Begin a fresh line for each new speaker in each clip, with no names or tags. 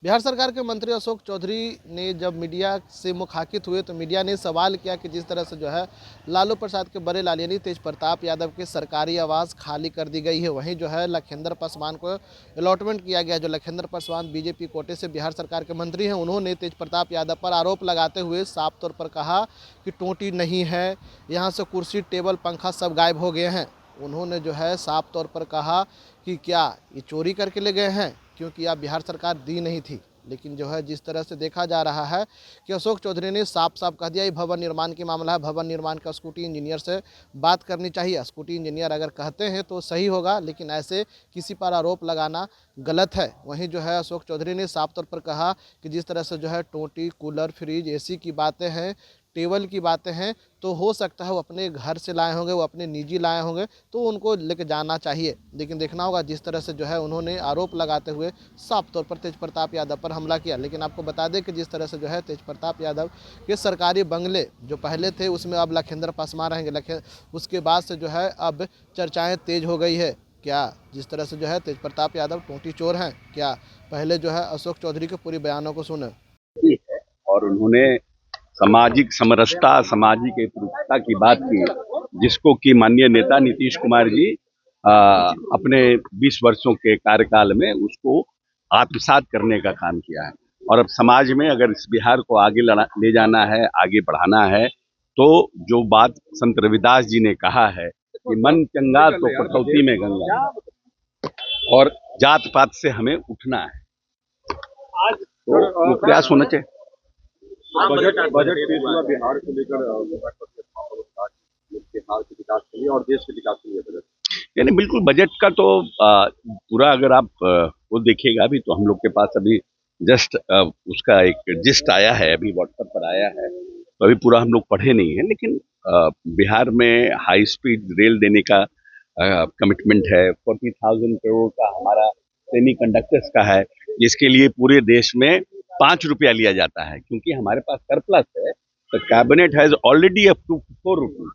बिहार सरकार के मंत्री अशोक चौधरी ने जब मीडिया से मुखातिब हुए तो मीडिया ने सवाल किया कि जिस तरह से जो है लालू प्रसाद के बड़े लाल यानी तेज प्रताप यादव के सरकारी आवास खाली कर दी गई है, वहीं जो है लखिंदर पासवान को अलॉटमेंट किया गया। जो लखिंदर पासवान बीजेपी कोटे से बिहार सरकार के मंत्री हैं, उन्होंने तेज प्रताप यादव पर आरोप लगाते हुए साफ तौर पर कहा कि टोटी नहीं है, यहाँ से कुर्सी टेबल पंखा सब गायब हो गए हैं। उन्होंने जो है साफ तौर पर कहा कि क्या ये चोरी करके ले गए हैं, क्योंकि आप बिहार सरकार दी नहीं थी। लेकिन जो है जिस तरह से देखा जा रहा है कि अशोक चौधरी ने साफ साफ कह दिया ये भवन निर्माण की मामला है, भवन निर्माण का स्कूटी इंजीनियर से बात करनी चाहिए। स्कूटी इंजीनियर अगर कहते हैं तो सही होगा, लेकिन ऐसे किसी पर आरोप लगाना गलत है। वहीं जो है अशोक चौधरी ने साफ तौर पर कहा कि जिस तरह से जो है टोटी, कूलर, फ्रिज, एसी की बातें हैं, टेबल की बातें हैं, तो हो सकता है वो अपने घर से लाए होंगे, वो अपने निजी लाए होंगे, तो उनको लेके जाना चाहिए। लेकिन देखना होगा जिस तरह से जो है उन्होंने आरोप लगाते हुए साफ तौर पर तेज प्रताप यादव पर हमला किया। लेकिन आपको बता दें कि जिस तरह से जो है तेज प्रताप यादव के सरकारी बंगले जो पहले थे उसमें अब लखिंदर पासवान रहेंगे। उसके बाद से जो है अब चर्चाएँ तेज हो गई है। क्या जिस तरह से जो है तेज प्रताप यादव टोटी चोर हैं क्या? पहले जो है अशोक चौधरी के पूरी बयानों को सुने।
और उन्होंने सामाजिक समरसता, सामाजिक एकरूपता की बात की, जिसको कि माननीय नेता नीतीश कुमार जी अपने 20 वर्षों के कार्यकाल में उसको आत्मसात करने का काम किया है। और अब समाज में अगर इस बिहार को आगे ले जाना है, आगे बढ़ाना है, तो जो बात संत रविदास जी ने कहा है कि मन चंगा तो कटौती में गंगा, और जात पात से हमें उठना है, तो वो प्रयास होना चाहिए।
बजट पेश हुआ बिहार को लेकर बिहार के विकास के लिए और देश के विकास के लिए बजट।
यानी बिल्कुल बजट का तो पूरा अगर आप वो देखिएगा, अभी तो हम लोग के पास अभी जस्ट उसका एक जिस्ट आया है, अभी व्हाट्सएप पर आया है, तो अभी पूरा हम लोग पढ़े नहीं है। लेकिन बिहार में हाई स्पीड रेल देने का कमिटमेंट है। 40,000 करोड़ का हमारा सेमी कंडक्टर्स का है, जिसके लिए पूरे देश में 5 रुपया लिया जाता है, क्योंकि हमारे पास सरप्लस है। तो cabinet has already up to 4 rupees,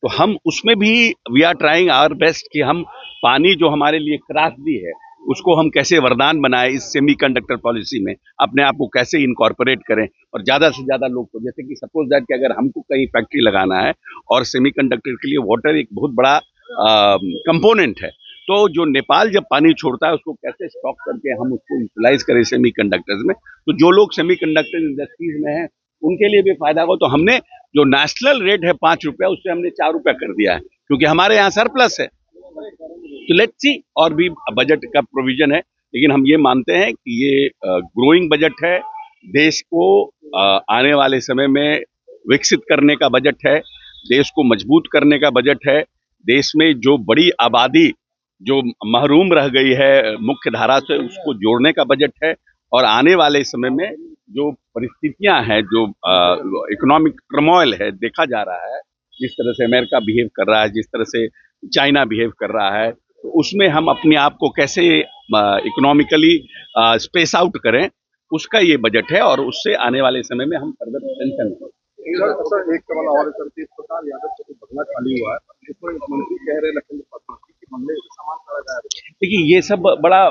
तो हम उसमें भी we are trying our best कि हम पानी जो हमारे लिए त्रासदी है उसको हम कैसे वरदान बनाए, इस सेमी कंडक्टर पॉलिसी में अपने आप को कैसे इनकॉर्पोरेट करें, और ज़्यादा से ज़्यादा लोग को, जैसे कि सपोज दैट कि अगर हमको कहीं फैक्ट्री लगाना है और सेमी कंडक्टर के लिए वाटर एक बहुत बड़ा कंपोनेंट है, तो जो नेपाल जब पानी छोड़ता है उसको कैसे स्टॉक करके हम उसको यूटिलाइज करें सेमी कंडक्टर्स में, तो जो लोग सेमी कंडक्टर इंडस्ट्रीज में हैं उनके लिए भी फायदा होगा। तो हमने जो नेशनल रेट है 5 रुपया, उससे हमने 4 रुपया कर दिया है, क्योंकि हमारे यहाँ सरप्लस है। तो लेट्स सी, और भी बजट का प्रोविजन है, लेकिन हम ये मानते हैं कि ये ग्रोइंग बजट है, देश को आने वाले समय में विकसित करने का बजट है, देश को मजबूत करने का बजट है, देश में जो बड़ी आबादी जो महरूम रह गई है मुख्य धारा से उसको जोड़ने का बजट है, और आने वाले समय में जो परिस्थितियां हैं, जो इकोनॉमिक टर्मोइल है देखा जा रहा है, जिस तरह से अमेरिका बिहेव कर रहा है, जिस तरह से चाइना बिहेव कर रहा है, तो उसमें हम अपने आप को कैसे इकोनॉमिकली स्पेस आउट करें, उसका ये बजट है, और उससे आने वाले समय में हम फर्दर टेंशन करें।
सर एक सवाल और सर, तेज प्रताप यादव को बंगला खाली हुआ है, इस पर मंत्री कह रहे लखिंदर पासवान कि बंगले से सामान सारा गायब।
देखिए ये सब बड़ा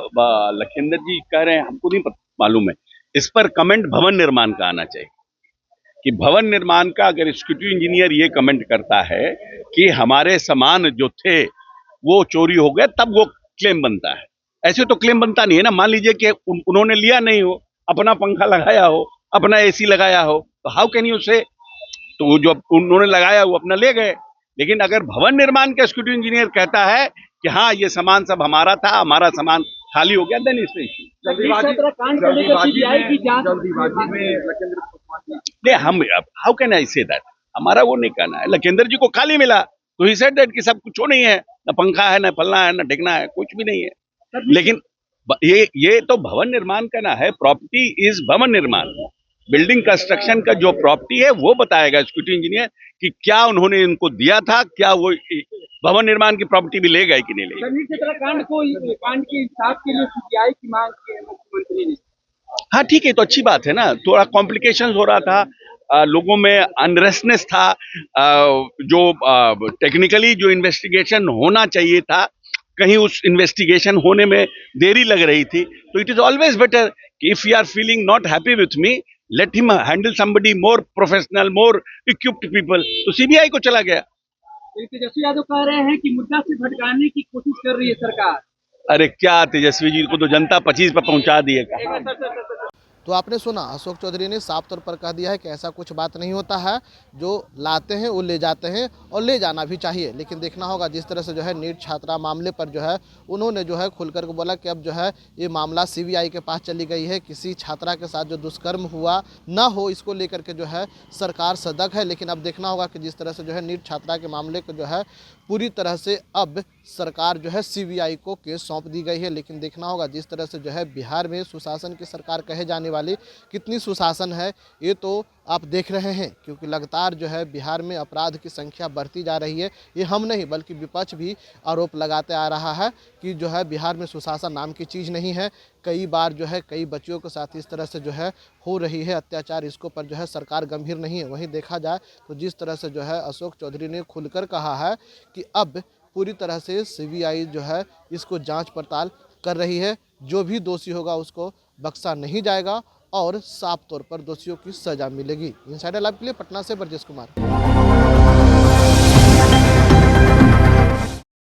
लखिंदर जी कह रहे हैं, हमको नहीं मालूम है। इस पर कमेंट भवन निर्माण का आना चाहिए कि भवन निर्माण का अगर एग्जीक्यूटिव इंजीनियर ये कमेंट करता है कि हमारे सामान जो थे वो चोरी हो गए, तब वो क्लेम बनता है। ऐसे तो क्लेम बनता नहीं है ना। मान लीजिए कि उन्होंने लिया नहीं हो, अपना पंखा लगाया हो, अपना एसी लगाया हो, तो हाउ कैन यू से, तो जो उन्होंने लगाया वो अपना ले गए। लेकिन अगर भवन निर्माण का एग्जीक्यूटिव इंजीनियर कहता है कि हाँ ये सामान सब हमारा था, हमारा सामान खाली हो गया, देन इससे हम how can I say that, हमारा वो नहीं कहना है। लखिंदर जी को खाली मिला तो ही सेड दैट कि सब कुछ नहीं है, ना पंखा है, ना फलना है, ना ढिकना है, कुछ भी नहीं है। लेकिन ये तो भवन निर्माण का ना है, प्रॉपर्टी इज भवन निर्माण। बिल्डिंग कंस्ट्रक्शन का जो प्रॉपर्टी है वो बताएगा एग्जीक्यूटिव इंजीनियर कि क्या उन्होंने इनको दिया था, क्या वो भवन निर्माण की प्रॉपर्टी भी ले गए कि नहीं ले गए।
कांड के इंसाफ के लिए सीबीआई की मांग की है मुख्यमंत्री ने।
हाँ ठीक है, तो अच्छी बात है ना। थोड़ा कॉम्प्लिकेशन हो रहा था, लोगों में अनरेस्टनेस था, जो टेक्निकली जो इन्वेस्टिगेशन होना चाहिए था, कहीं उस इन्वेस्टिगेशन होने में देरी लग रही थी। तो इट इज ऑलवेज बेटर कि if you are feeling not happy with me, let him handle somebody more professional, more equipped people. तो सीबीआई को चला गया।
तेजस्वी यादव कह रहे हैं कि मुद्दा से भटकाने की कोशिश कर रही है सरकार।
अरे क्या तेजस्वी जी को तो जनता 25 पर पहुंचा दिएगा।
तो आपने सुना, अशोक चौधरी ने साफ तौर पर कह दिया है कि ऐसा कुछ बात नहीं होता है, जो लाते हैं वो ले जाते हैं और ले जाना भी चाहिए। लेकिन देखना होगा जिस तरह से जो है नीट छात्रा मामले पर जो है उन्होंने जो है खुलकर के बोला कि अब जो है ये मामला सीबीआई के पास चली गई है। किसी छात्रा के साथ जो दुष्कर्म हुआ ना हो, इसको लेकर के जो है सरकार सजग है। लेकिन अब देखना होगा कि जिस तरह से जो है नीट छात्रा के मामले को जो है पूरी तरह से अब सरकार जो है सीबीआई को केस सौंप दी गई है। लेकिन देखना होगा जिस तरह से जो है बिहार में सुशासन की सरकार कहे जाने वाली कितनी सुशासन है, ये तो आप देख रहे हैं। क्योंकि लगातार जो है बिहार में अपराध की संख्या बढ़ती जा रही है। ये हम नहीं बल्कि विपक्ष भी आरोप लगाते आ रहा है कि जो है बिहार में सुशासन नाम की चीज़ नहीं है। कई बार जो है कई बच्चियों के साथ इस तरह से जो है हो रही है अत्याचार, इसको पर जो है सरकार गंभीर नहीं है। वहीं देखा जाए तो जिस तरह से जो है अशोक चौधरी ने खुलकर कहा है कि अब पूरी तरह से सीबीआई जो है इसको जांच पड़ताल कर रही है। जो भी दोषी होगा उसको बख्शा नहीं जाएगा और साफ तौर पर दोषियों की सजा मिलेगी। इनसाइडर लाइव के लिए पटना से ब्रजेश कुमार।